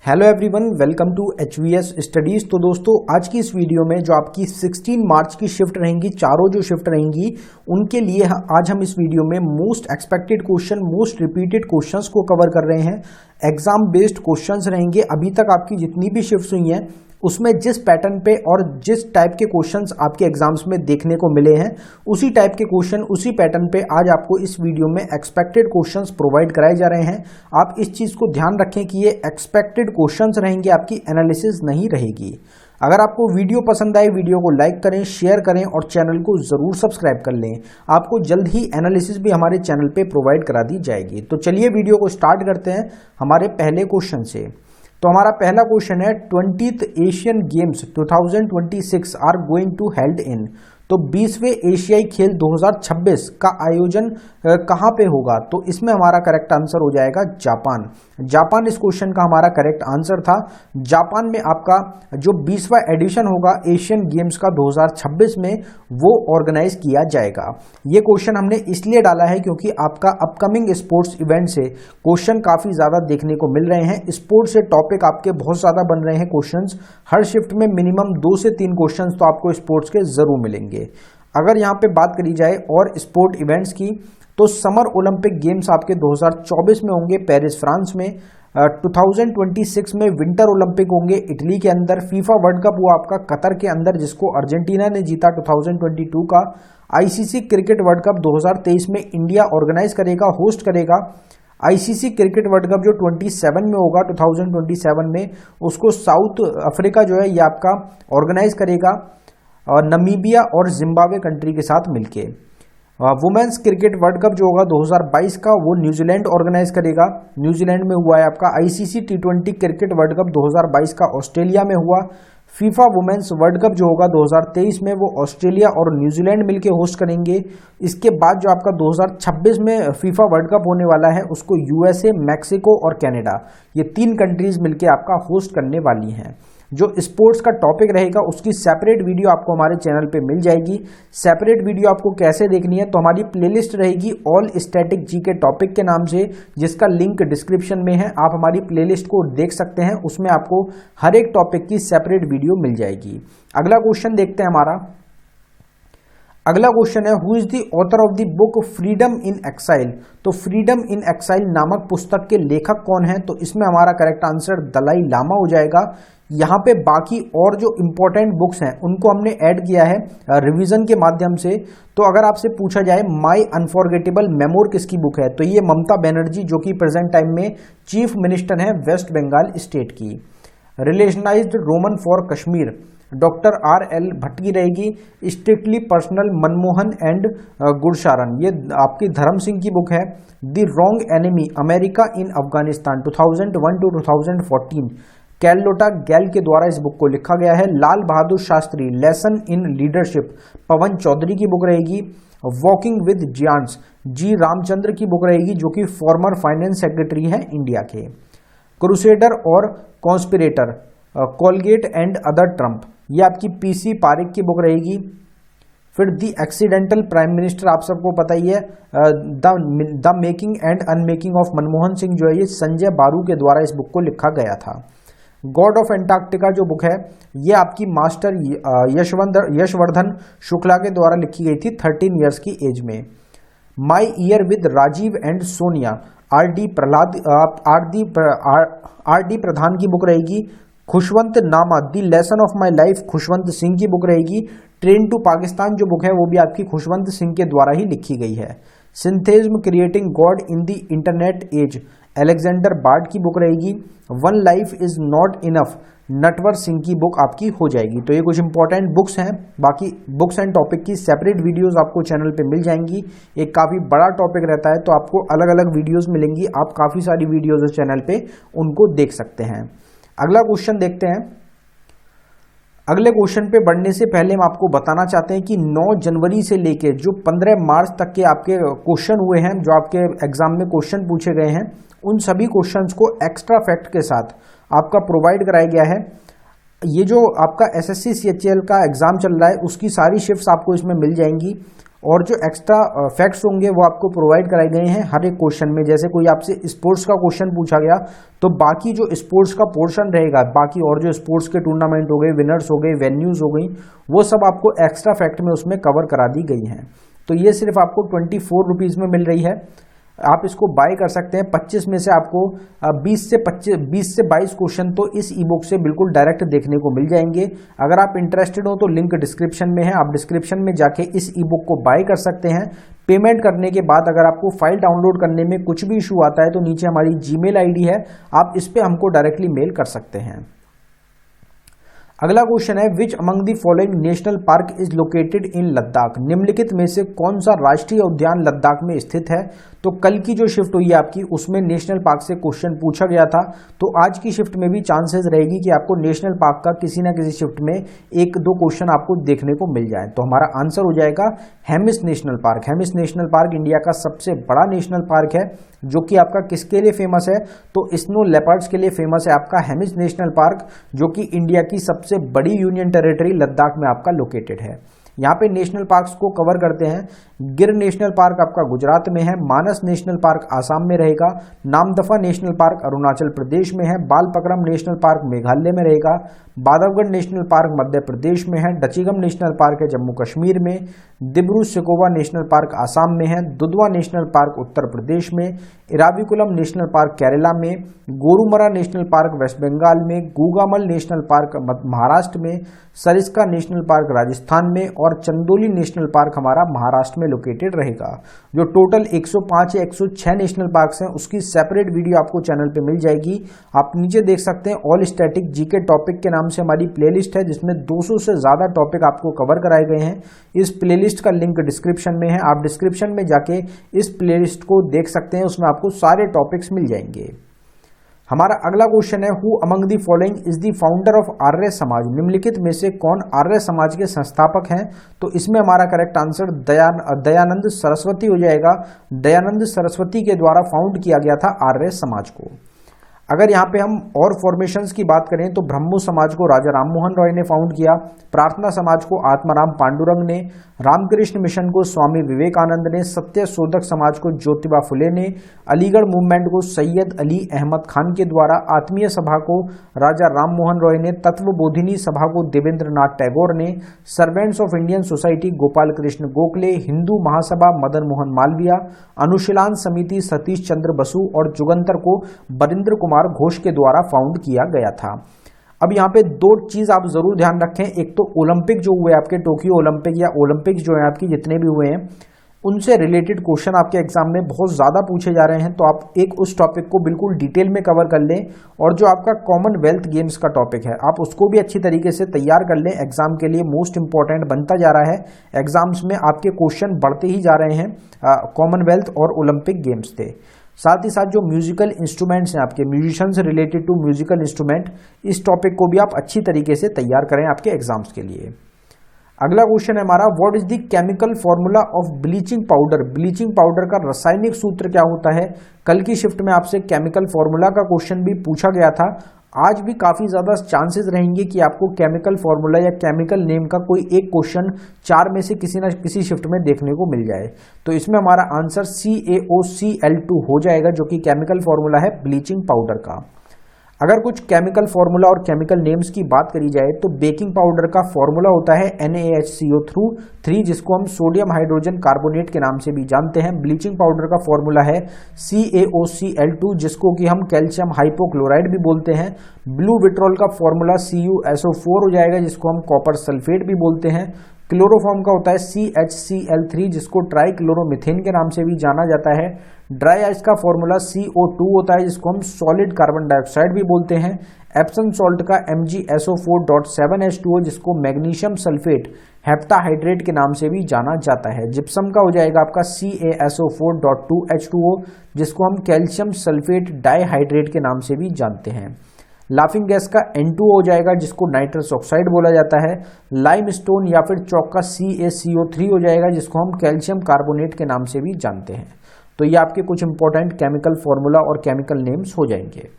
Hello everyone, welcome to HVS studies. तो दोस्तों, आज की इस वीडियो में जो आपकी 16 मार्च की शिफ्ट रहेंगी, चारों जो शिफ्ट रहेंगी उनके लिए आज हम इस वीडियो में most expected question, most repeated questions को कवर कर रहे हैं। एग्जाम बेस्ड क्वेश्चंस रहेंगे। अभी तक आपकी जितनी भी शिफ्ट्स हुई हैं उसमें जिस पैटर्न पे और जिस टाइप के क्वेश्चंस आपके एग्जाम्स में देखने को मिले हैं उसी टाइप के क्वेश्चन, उसी पैटर्न पे आज आपको इस वीडियो में एक्सपेक्टेड क्वेश्चंस प्रोवाइड कराए जा रहे हैं। आप इस चीज को ध्यान रखें कि ये एक्सपेक्टेड क्वेश्चंस रहेंगे, आपकी एनालिसिस नहीं रहेगी। अगर आपको वीडियो पसंद आए, वीडियो को लाइक करें, शेयर करें और चैनल को जरूर सब्सक्राइब कर लें। आपको जल्द ही एनालिसिस भी हमारे चैनल पे प्रोवाइड करा दी जाएगी। तो चलिए वीडियो को स्टार्ट करते हैं हमारे पहले क्वेश्चन से। तो हमारा पहला क्वेश्चन है 20th Asian Games 2026 are going to held in. तो 20वें एशियाई खेल 2026 का आयोजन कहाँ पे होगा? तो इसमें हमारा करेक्ट आंसर हो जाएगा जापान। जापान इस क्वेश्चन का हमारा करेक्ट आंसर था। जापान में आपका जो 20वां एडिशन होगा एशियन गेम्स का 2026 में, वो ऑर्गेनाइज किया जाएगा। ये क्वेश्चन हमने इसलिए डाला है क्योंकि आपका अपकमिंग स्पोर्ट्स इवेंट से क्वेश्चन काफी ज्यादा देखने को मिल रहे हैं। स्पोर्ट्स से टॉपिक आपके बहुत ज्यादा बन रहे हैं क्वेश्चंस। हर शिफ्ट में मिनिमम 2 से 3 क्वेश्चंस तो आपको स्पोर्ट्स के जरूर मिलेंगे। अगर यहां पे बात करी जाए और स्पोर्ट इवेंट्स की, तो समर ओलंपिक गेम्स आपके 2024 में होंगे पेरिस फ्रांस में। 2026 में विंटर ओलंपिक होंगे इटली के अंदर। फीफा वर्ल्ड कप हुआ आपका कतर के अंदर, जिसको अर्जेंटीना ने जीता 2022 का। आईसीसी क्रिकेट वर्ल्ड कप 2023 में इंडिया ऑर्गेनाइज करेगा, होस्ट करेगा। आईसीसी क्रिकेट वर्ल्ड कप जो 27 में होगा 2027 में, उसको साउथ अफ्रीका जो है ये आपका ऑर्गेनाइज करेगा और नमीबिया और जिम्बाब्वे कंट्री के साथ मिलके। वुमेन्स क्रिकेट वर्ल्ड कप जो होगा 2022 का, वो न्यूजीलैंड ऑर्गेनाइज करेगा। न्यूजीलैंड में हुआ है आपका। ICC T20 cricket world cup 2022 का ऑस्ट्रेलिया में हुआ। फीफा वुमेन्स वर्ल्ड कप जो होगा 2023 में, वो ऑस्ट्रेलिया और न्यूजीलैंड मिलके होस्ट करेंगे। इसके बाद जो आपका 2026 में फीफा वर्ल्ड कप होने वाला है, उसको यूएसए, मैक्सिको और कनाडा, ये 3 कंट्रीज मिलके आपका होस्ट करने वाली हैं। जो स्पोर्ट्स का टॉपिक रहेगा उसकी सेपरेट वीडियो आपको हमारे चैनल पे मिल जाएगी। सेपरेट वीडियो आपको कैसे देखनी है? तो हमारी प्लेलिस्ट रहेगी ऑल स्टैटिक जीके टॉपिक के नाम से, जिसका लिंक डिस्क्रिप्शन में है। आप हमारी प्लेलिस्ट को देख सकते हैं, उसमें आपको हर एक टॉपिक की सेपरेट वीडियो मिल जाएगी। अगला क्वेश्चन देखते हैं हमारा। अगला क्वेश्चन है, who is the author of the book freedom in exile. तो फ्रीडम इन एक्साइल नामक पुस्तक के लेखक कौन है? तो इसमें हमारा करेक्ट आंसर दलाई लामा हो जाएगा। यहाँ पे बाकी और जो इंपॉर्टेंट बुक्स हैं उनको हमने ऐड किया है रिवीजन के माध्यम से। तो अगर आपसे पूछा जाए माई अनफॉरगेटेबल मेमोर किसकी बुक है, तो ये ममता बनर्जी, जो कि प्रेजेंट टाइम में चीफ मिनिस्टर हैं वेस्ट बंगाल स्टेट की। Relationized Roman for Kashmir doctor RL Bhatt की रहेगी। Strictly personal Manmohan and Gursharan, ये आपकी धर्म सिंह की बुक है। The wrong enemy America in Afghanistan 2001 to 2014 Carlotta Gall के द्वारा इस बुक को लिखा गया है। Lal Bahadur Shastri lesson in leadership पवन चौधरी की बुक रहेगी। वॉकिंग विद जियांट्स जी रामचंद्र की बुक रहेगी, जो कि फॉर्मर फाइनेंस सेक्रेटरी हैं इंडिया के। क्रूसेडर और conspirator Colgate and other Trump, ये आपकी PC पारिक की बुक रहेगी। फिर दी एक्सीडेंटल प्राइम मिनिस्टर, आप सबको पता ही है, the making and unmaking of Manmohan Singh, जो है ये संजय बारू के द्वारा इस बुक को लिखा गया था। गॉड ऑफ एंटार्क्टिका जो बुक है, ये आपकी मास्टर यशवर्धन शुक्ला के द्वारा लिखी गई थी 13 ईयर्स की एज में। My year with Rajiv and Sonia RD Pradhan की बुक रहेगी। Khushwant Nama the lesson of my life Khushwant Singh की बुक रहेगी। ट्रेन टू पाकिस्तान जो बुक है वो भी आपकी खुशवंत सिंह के द्वारा ही लिखी गई है। Synthesism creating God in the internet age Alexander Bard की बुक रहेगी। One life is not enough Natwar Singh की बुक आपकी हो जाएगी। तो ये कुछ इंपॉर्टेंट बुक्स हैं। बाकी बुक्स एंड टॉपिक की सेपरेट वीडियोस आपको चैनल पे मिल जाएंगी। एक काफ़ी बड़ा टॉपिक रहता है तो आपको अलग अलग वीडियोस मिलेंगी। आप काफ़ी सारी वीडियोस इस चैनल पे उनको देख सकते हैं। अगला क्वेश्चन देखते हैं। अगले क्वेश्चन पे बढ़ने से पहले हम आपको बताना चाहते हैं कि 9 जनवरी से लेके जो 15 मार्च तक के आपके क्वेश्चन हुए हैं, जो आपके एग्जाम में क्वेश्चन पूछे गए हैं, उन सभी क्वेश्चंस को एक्स्ट्रा फैक्ट के साथ आपका प्रोवाइड कराया गया है। ये जो आपका SSC CHL का एग्जाम चल रहा है उसकी सारी शिफ्ट्स आपको इसमें मिल जाएंगी। और जो एक्स्ट्रा फैक्ट्स होंगे वो आपको प्रोवाइड कराए गए हैं हर एक क्वेश्चन में। जैसे कोई आपसे स्पोर्ट्स का क्वेश्चन पूछा गया तो बाकी जो स्पोर्ट्स का पोर्शन रहेगा, बाकी और जो स्पोर्ट्स के टूर्नामेंट हो गए, विनर्स हो गए, वेन्यूज हो गई, वो सब आपको एक्स्ट्रा फैक्ट में उसमें कवर करा दी गई हैं। तो ये सिर्फ आपको 24 रुपीज़ में मिल रही है। आप इसको बाय कर सकते हैं। 25 में से आपको 20 से 22 क्वेश्चन तो इस ई बुक से बिल्कुल डायरेक्ट देखने को मिल जाएंगे। अगर आप इंटरेस्टेड हो तो लिंक डिस्क्रिप्शन में है, आप डिस्क्रिप्शन में जाके इस ई बुक को बाय कर सकते हैं। पेमेंट करने के बाद अगर आपको फाइल डाउनलोड करने में कुछ भी इशू आता है तो नीचे हमारी जीमेल आईडी है, आप इस पर हमको डायरेक्टली मेल कर सकते हैं। अगला क्वेश्चन है, which among the following national park is located in Ladakh. निम्नलिखित में से कौन सा राष्ट्रीय उद्यान लद्दाख में स्थित है। तो कल की जो शिफ्ट हुई है आपकी उसमें नेशनल पार्क से क्वेश्चन पूछा गया था, तो आज की शिफ्ट में भी चांसेस रहेगी कि आपको नेशनल पार्क का किसी ना किसी शिफ्ट में एक दो क्वेश्चन आपको देखने को मिल जाए। तो हमारा आंसर हो जाएगा Hemis national park. Hemis national park India का सबसे बड़ा नेशनल पार्क है, जो कि आपका किसके लिए फेमस है, तो स्नो लेपर्ड्स के लिए फेमस है आपका हेमिस नेशनल पार्क, जो कि इंडिया की सबसे बड़ी यूनियन टेरिटरी लद्दाख में आपका लोकेटेड है। यहाँ पे नेशनल पार्क्स को कवर करते हैं। गिर नेशनल पार्क आपका गुजरात में है, मानस नेशनल पार्क आसाम में रहेगा, नामदफा नेशनल पार्क अरुणाचल प्रदेश में है, बालपक्रम नेशनल पार्क मेघालय में रहेगा, बांधवगढ़ नेशनल पार्क मध्य प्रदेश में है, डचीगम नेशनल पार्क है जम्मू कश्मीर में, दिब्रू सैखोवा नेशनल पार्क आसाम में है, दुधवा नेशनल पार्क उत्तर प्रदेश में, इराविकुलम नेशनल पार्क केरला में, Gorumara national park West Bengal में, गूगामल नेशनल पार्क महाराष्ट्र में, सरिस्का नेशनल पार्क राजस्थान में और चंदोली नेशनल पार्क हमारा महाराष्ट्र में लोकेटेड रहेगा। जो टोटल 105 या 106 नेशनल पार्क्स हैं उसकी सेपरेट वीडियो आपको चैनल पे मिल जाएगी। आप नीचे देख सकते हैं ऑल स्टैटिक जीके टॉपिक के नाम से हमारी प्लेलिस्ट है, जिसमें 200 से ज्यादा टॉपिक आपको कवर कराए गए हैं। इस प्लेलिस्ट का लिंक डिस्क्रिप्शन में है, आप डिस्क्रिप्शन में जाके इस प्लेलिस्ट को देख सकते हैं, उसमें आपको सारे टॉपिक्स मिल जाएंगे। हमारा अगला क्वेश्चन है, who among the following is the founder of Arya Samaj. निम्नलिखित में से कौन आर्य समाज के संस्थापक हैं। तो इसमें हमारा करेक्ट आंसर दयानंद सरस्वती हो जाएगा। दयानंद सरस्वती के द्वारा फाउंड किया गया था आर्य समाज को। अगर यहाँ पे हम और फॉर्मेशंस की बात करें तो ब्रह्मो समाज को राजा राममोहन रॉय ने फाउंड किया, प्रार्थना समाज को आत्माराम पांडुरंग ने, रामकृष्ण मिशन को स्वामी विवेकानंद ने, सत्य शोधक समाज को ज्योतिबा फुले ने, अलीगढ़ मूवमेंट को सैयद अली अहमद खान के द्वारा, आत्मीय सभा को राजा राममोहन रॉय ने, तत्वबोधिनी सभा को देवेंद्र नाथ टैगोर ने, servants of Indian society Gopal Krishna Gokhale, Hindu Mahasabha Madan Mohan Malviya, Anushilan Samiti Satish Chandra Basu और जुगंतर को बरिंद्र कुमार घोष के द्वारा फाउंड किया गया था। अब यहाँ पे दो चीज आप जरूर ध्यान रखें, एक तो ओलंपिक जो हुए आपके टोक्यो ओलंपिक या ओलंपिक्स जो है आपकी जितने भी हुए हैं उनसे रिलेटेड क्वेश्चन आपके एग्जाम में बहुत ज्यादा पूछे जा रहे हैं, तो आप एक उस टॉपिक को बिल्कुल डिटेल में कवर कर लें। और जो आपका कॉमनवेल्थ गेम्स का टॉपिक है आप उसको भी अच्छी तरीके से तैयार कर लें, एग्जाम के लिए मोस्ट इंपॉर्टेंट बनता जा रहा है। एग्जाम्स में आपके क्वेश्चन बढ़ते ही जा रहे हैं कॉमनवेल्थ और ओलंपिक गेम्स से। साथ ही साथ जो म्यूजिकल इंस्ट्रूमेंट्स हैं आपके, म्यूजिशियन से रिलेटेड टू म्यूजिकल इंस्ट्रूमेंट, इस टॉपिक को भी आप अच्छी तरीके से तैयार करें आपके एग्जाम्स के लिए। अगला क्वेश्चन है हमारा, what is the chemical formula of bleaching powder. Bleaching powder का रासायनिक सूत्र क्या होता है। कल की शिफ्ट में आपसे केमिकल फॉर्मूला का क्वेश्चन भी पूछा गया था। आज भी काफी ज्यादा चांसेस रहेंगे कि आपको केमिकल फॉर्मूला या केमिकल नेम का कोई एक क्वेश्चन 4 में से किसी न किसी शिफ्ट में देखने को मिल जाए। तो इसमें हमारा आंसर CaOCl2 हो जाएगा, जो कि केमिकल फॉर्मूला है ब्लीचिंग पाउडर का। अगर कुछ केमिकल फॉर्मूला और केमिकल नेम्स की बात करी जाए तो बेकिंग पाउडर का फॉर्मूला होता है NaHCO3, जिसको हम सोडियम हाइड्रोजन कार्बोनेट के नाम से भी जानते हैं। ब्लीचिंग पाउडर का फॉर्मूला है CaOCl2, जिसको कि हम कैल्शियम हाइपोक्लोराइड भी बोलते हैं। ब्लू विट्रॉल का फॉर्मूला CuSO4 हो जाएगा, जिसको हम कॉपर सल्फेट भी बोलते हैं। क्लोरोफॉर्म का होता है CHCl3, जिसको ट्राइक्लोरोमीथेन के नाम से भी जाना जाता है। ड्राई आइस का फॉर्मूला CO2 होता है, जिसको हम सॉलिड कार्बन डाइऑक्साइड भी बोलते हैं। एप्सम सॉल्ट का MgSO4.7H2O, जिसको मैग्नीशियम सल्फेट हेप्टाहाइड्रेट के नाम से भी जाना जाता है। जिप्सम का हो जाएगा आपका CaSO4.2H2O, जिसको हम कैल्शियम सल्फेट डाइहाइड्रेट के नाम से भी जानते हैं। लाफिंग गैस का N2O हो जाएगा, जिसको नाइट्रस ऑक्साइड बोला जाता है। लाइमस्टोन या फिर चौक का CaCO3 हो जाएगा, जिसको हम कैल्शियम कार्बोनेट के नाम से भी जानते हैं। तो ये आपके कुछ इंपॉर्टेंट केमिकल फॉर्मूला और केमिकल नेम्स हो जाएंगे।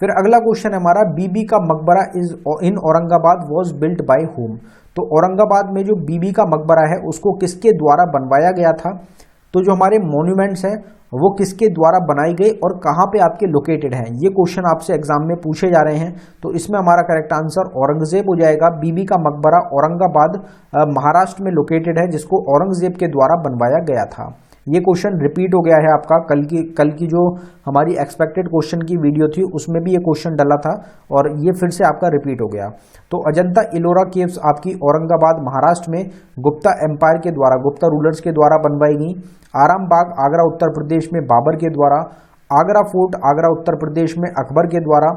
फिर अगला क्वेश्चन है हमारा, बीबी का मकबरा is in Aurangabad was built by whom. तो तो औरंगाबाद में जो बीबी का मकबरा है उसको किसके द्वारा बनवाया गया था? तो जो हमारे मॉन्यूमेंट्स हैं वो किसके द्वारा बनाई गई और कहाँ पे आपके लोकेटेड हैं, ये क्वेश्चन आपसे एग्जाम में पूछे जा रहे हैं। तो इसमें हमारा करेक्ट आंसर औरंगजेब हो जाएगा। बीबी का मकबरा औरंगाबाद महाराष्ट्र में लोकेटेड है, जिसको औरंगजेब के द्वारा बनवाया गया था। ये क्वेश्चन रिपीट हो गया है आपका, कल की जो हमारी एक्सपेक्टेड क्वेश्चन की वीडियो थी उसमें भी ये क्वेश्चन डला था और ये फिर से आपका रिपीट हो गया। तो अजंता इलोरा केव्स आपकी औरंगाबाद महाराष्ट्र में गुप्ता एम्पायर के द्वारा, गुप्ता रूलर्स के द्वारा बनवाई गई। आराम बाग आगरा उत्तर प्रदेश में बाबर के द्वारा। आगरा फोर्ट आगरा उत्तर प्रदेश में अकबर के द्वारा।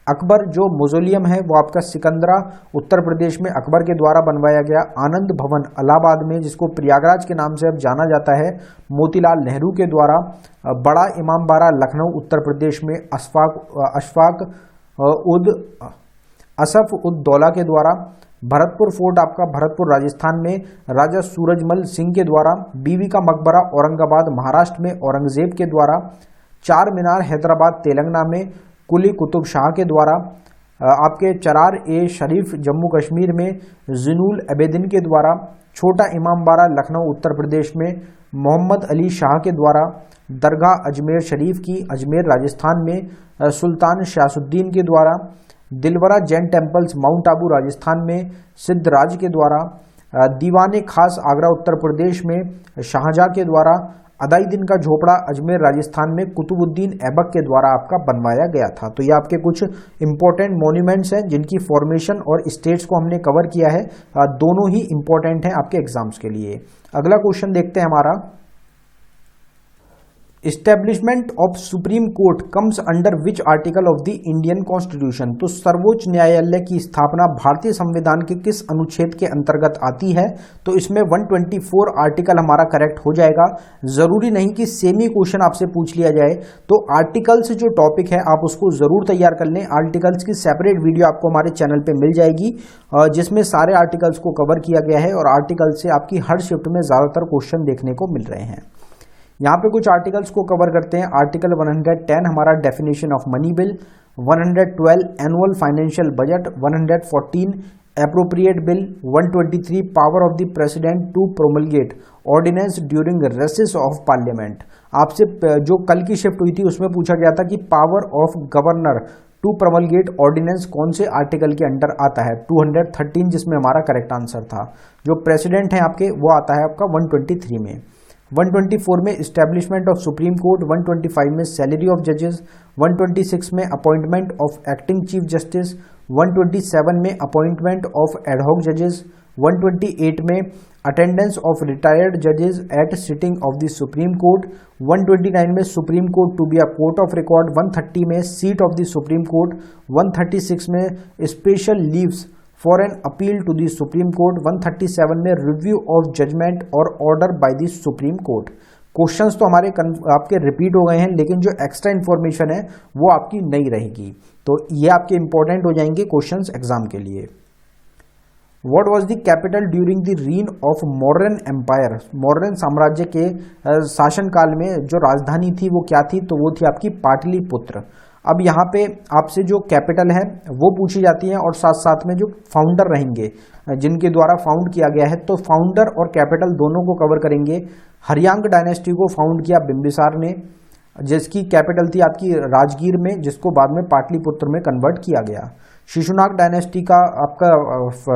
अकबर जो मौजोलियम है वो आपका सिकंदरा उत्तर प्रदेश में अकबर के द्वारा बनवाया गया। आनंद भवन इलाहाबाद में, जिसको प्रयागराज के नाम से अब जाना जाता है, मोतीलाल नेहरू के द्वारा। बड़ा इमामबाड़ा लखनऊ उत्तर प्रदेश में असफ उद दौला के द्वारा। भरतपुर फोर्ट आपका भरतपुर राजस्थान में राजा सूरजमल सिंह के द्वारा। बीबी का मकबरा औरंगाबाद महाराष्ट्र में औरंगजेब के द्वारा। चार मीनार हैदराबाद तेलंगाना में कुली कुतुब शाह के द्वारा। आपके चरार ए शरीफ जम्मू कश्मीर में जिनुल अबेदिन के द्वारा। छोटा इमामबाड़ा लखनऊ उत्तर प्रदेश में मोहम्मद अली शाह के द्वारा। दरगाह अजमेर शरीफ की अजमेर राजस्थान में सुल्तान शाहसुद्दीन के द्वारा। दिलवरा जैन टेम्पल्स माउंट आबू राजस्थान में सिद्धराज के द्वारा। दीवाने खास आगरा उत्तर प्रदेश में शाहजहाँ के द्वारा। अदाई दिन का झोपड़ा अजमेर राजस्थान में कुतुबुद्दीन ऐबक के द्वारा आपका बनवाया गया था। तो ये आपके कुछ इंपॉर्टेंट मॉन्यूमेंट्स हैं जिनकी फॉर्मेशन और स्टेट्स को हमने कवर किया है। दोनों ही इंपॉर्टेंट हैं आपके एग्जाम्स के लिए। अगला क्वेश्चन देखते हैं हमारा, establishment of supreme court comes under which article of the Indian constitution. तो सर्वोच्च न्यायालय की स्थापना भारतीय संविधान के किस अनुच्छेद के अंतर्गत आती है? तो इसमें 124 आर्टिकल हमारा करेक्ट हो जाएगा। जरूरी नहीं कि सेम ही क्वेश्चन आपसे पूछ लिया जाए, तो आर्टिकल्स जो टॉपिक है आप उसको जरूर तैयार कर लें। आर्टिकल्स की सेपरेट वीडियो आपको हमारे चैनल पर मिल जाएगी जिसमें सारे आर्टिकल्स को कवर किया गया है और आर्टिकल से आपकी हर शिफ्ट में ज्यादातर क्वेश्चन देखने को मिल रहे हैं। यहाँ पे कुछ आर्टिकल्स को कवर करते हैं। आर्टिकल 110 हमारा definition of money bill, 112 annual financial budget, 114 appropriate bill, 123 power of the president to promulgate ordinance during recess of parliament. आपसे जो कल की शिफ्ट हुई थी उसमें पूछा गया था कि power of governor to promulgate ordinance कौन से आर्टिकल के अंडर आता है? 213, जिसमें हमारा करेक्ट आंसर था। जो प्रेसिडेंट है आपके वो आता है आपका 123 में। 124 में इस्टेब्लिशमेंट ऑफ सुप्रीम कोर्ट, 125 में सैलरी ऑफ जजेस, 126 में appointment of acting chief justice, 127 में अपॉइंटमेंट ऑफ एडहॉक जजेस, 128 में अटेंडेंस ऑफ रिटायर्ड जजेस at sitting of the supreme court, 129 में supreme court to be a court of record, 130 में seat of the supreme court, 136 में special leaves for an appeal to the supreme court, 137 में review of judgment और order by the supreme court. Questions तो हमारे आपके repeat हो गए हैं, लेकिन जो एक्स्ट्रा इन्फॉर्मेशन है वो आपकी नहीं रहेगी, तो ये आपके इंपॉर्टेंट हो जाएंगे क्वेश्चंस एग्जाम के लिए। What was the capital during the reign of Mauryan empire? Mauryan साम्राज्य के शासनकाल में जो राजधानी थी वो क्या थी? तो वो थी आपकी पाटलिपुत्र। अब यहाँ पे आपसे जो कैपिटल है वो पूछी जाती है और साथ साथ में जो फाउंडर रहेंगे जिनके द्वारा फाउंड किया गया है, तो फाउंडर और कैपिटल दोनों को कवर करेंगे। हरियांग डायनेस्टी को फाउंड किया बिंबिसार ने, जिसकी कैपिटल थी आपकी राजगीर में, जिसको बाद में पाटलिपुत्र में कन्वर्ट किया गया। शिशुनाग डायनेस्टी का आपका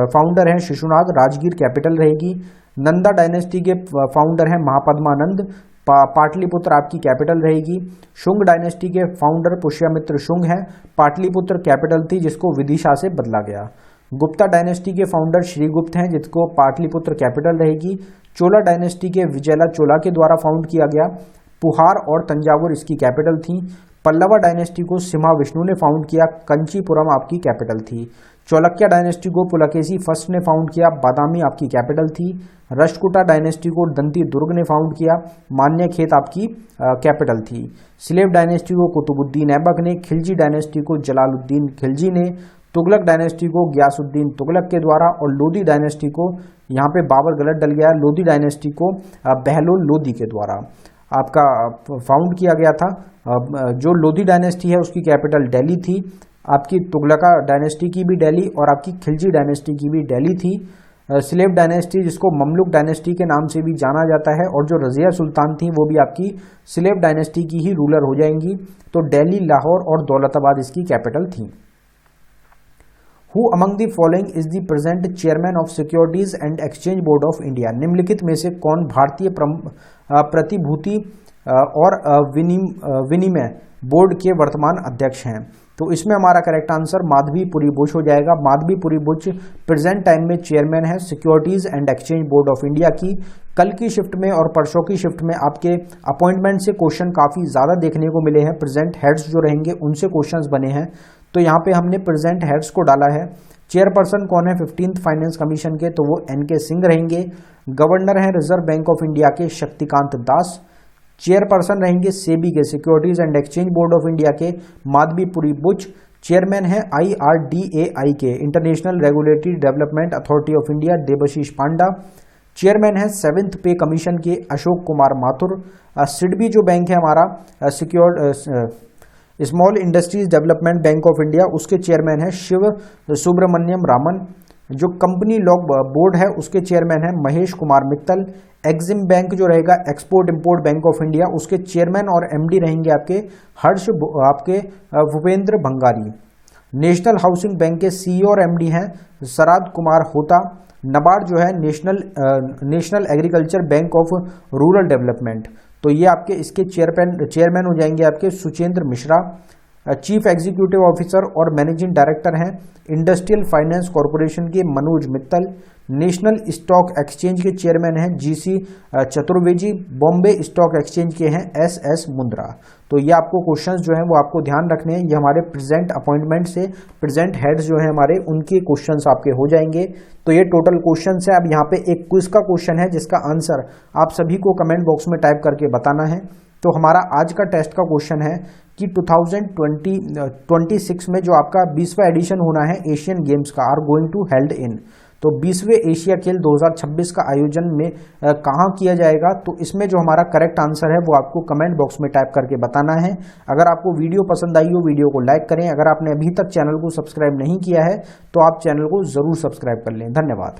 फाउंडर है शिशुनाग, राजगीर कैपिटल रहेगी। नंदा डायनेस्टी के फाउंडर हैं महापद्मानंद, पाटलिपुत्र आपकी कैपिटल रहेगी। शुंग डायनेस्टी के फाउंडर पुष्यमित्र शुंग हैं, पाटलिपुत्र कैपिटल थी जिसको विदिशा से बदला गया। गुप्ता डायनेस्टी के फाउंडर श्रीगुप्त हैं जिसको पाटलिपुत्र कैपिटल रहेगी। चोला डायनेस्टी के विजयला चोला के द्वारा फाउंड किया गया। पुहार और तंजावुर इसकी कैपिटल थी। पल्लवा डायनेस्टी को सिम्हा विष्णु ने फाउंड किया, कंचीपुरम आपकी कैपिटल थी। चौलक्या डायनेस्टी को पुलकेशी फर्स्ट ने फाउंड किया, बादामी आपकी कैपिटल थी। राष्ट्रकूटा डायनेस्टी को दंती दुर्ग ने फाउंड किया, मान्य खेत आपकी कैपिटल थी। स्लेव डायनेस्टी को कुतुबुद्दीन ऐबक ने, खिलजी डायनेस्टी को जलालुद्दीन खिलजी ने, तुगलक डायनेस्टी को गयासुद्दीन तुगलक के द्वारा, और लोदी डायनेस्टी को, यहाँ पे बाबर गलत डल गया, लोदी डायनेस्टी को बहलोल लोदी के द्वारा आपका फाउंड किया गया था। जो लोदी डायनेस्टी है उसकी कैपिटल दिल्ली थी। आपकी तुगलका डायनेस्टी की भी दिल्ली और आपकी खिलजी डायनेस्टी की भी दिल्ली थी। स्लेव डायनेस्टी जिसको ममलुक डायनेस्टी के नाम से भी जाना जाता है, और जो रजिया सुल्तान थी वो भी आपकी स्लेव डायनेस्टी की ही रूलर हो जाएंगी। तो दिल्ली, लाहौर और दौलताबाद इसकी कैपिटल थी। Who among the following is the present chairman of Securities and Exchange Board of India? निम्नलिखित में से कौन भारतीय प्रतिभूति और विनिमय बोर्ड के वर्तमान अध्यक्ष हैं? तो इसमें हमारा करेक्ट आंसर माधवीपुरी बुश हो जाएगा। माधवीपुरी बुश प्रेजेंट टाइम में चेयरमैन है securities and exchange board of India की। कल की शिफ्ट में और परसों की शिफ्ट में आपके अपॉइंटमेंट से क्वेश्चन काफी ज्यादा देखने को मिले हैं। प्रेजेंट हेड्स जो रहेंगे उनसे क्वेश्चंस बने हैं, तो यहाँ पे हमने प्रेजेंट हेड्स को डाला है। चेयरपर्सन कौन है 15th फाइनेंस कमीशन के? तो वो NK सिंह रहेंगे। गवर्नर हैं रिजर्व बैंक ऑफ इंडिया के शक्तिकांत दास। चेयरपर्सन रहेंगे सेबी के securities and exchange board of India के माधवीपुरी बुच। चेयरमैन है IRDAI के international regulatory development authority of India Debashish Panda. Chairman है 7th पे कमीशन के अशोक कुमार माथुर। सिडबी जो बैंक है हमारा small industries development bank of India, उसके चेयरमैन है शिव सुब्रमण्यम रामन। जो कंपनी लॉ बोर्ड है उसके चेयरमैन है महेश कुमार मित्तल। एक्सिम बैंक जो रहेगा export import bank of India, उसके चेयरमैन और MD रहेंगे आपके भूपेंद्र भंगारी। नेशनल हाउसिंग बैंक के CEO और MD हैं सराद कुमार होता। नबार्ड जो है national agriculture bank of rural development, तो ये आपके इसके चेयरमैन हो जाएंगे आपके Suchendra Mishra. Chief executive officer और मैनेजिंग डायरेक्टर हैं इंडस्ट्रियल फाइनेंस कॉरपोरेशन के Manoj Mittal. National stock exchange के चेयरमैन हैं GC Chaturvedi. Bombay stock exchange के हैं SS मुंद्रा। तो ये आपको क्वेश्चंस जो हैं वो आपको ध्यान रखने हैं। ये हमारे प्रेजेंट अपॉइंटमेंट से प्रेजेंट हेड्स जो हैं हमारे उनके क्वेश्चंस आपके हो जाएंगे। तो ये टोटल क्वेश्चंस है। अब यहाँ पे एक क्विज का क्वेश्चन है जिसका आंसर आप सभी को कमेंट बॉक्स में टाइप करके बताना है। तो हमारा आज का टेस्ट का क्वेश्चन है कि 2026 में जो आपका 20वां एडिशन होना है एशियन गेम्स का are going to held in, तो 20वें एशिया खेल 2026 का आयोजन में कहाँ किया जाएगा? तो इसमें जो हमारा करेक्ट आंसर है वो आपको कमेंट बॉक्स में टाइप करके बताना है। अगर आपको वीडियो पसंद आई हो वीडियो को लाइक करें। अगर आपने अभी तक चैनल को सब्सक्राइब नहीं किया है तो आप चैनल को जरूर सब्सक्राइब कर लें। धन्यवाद।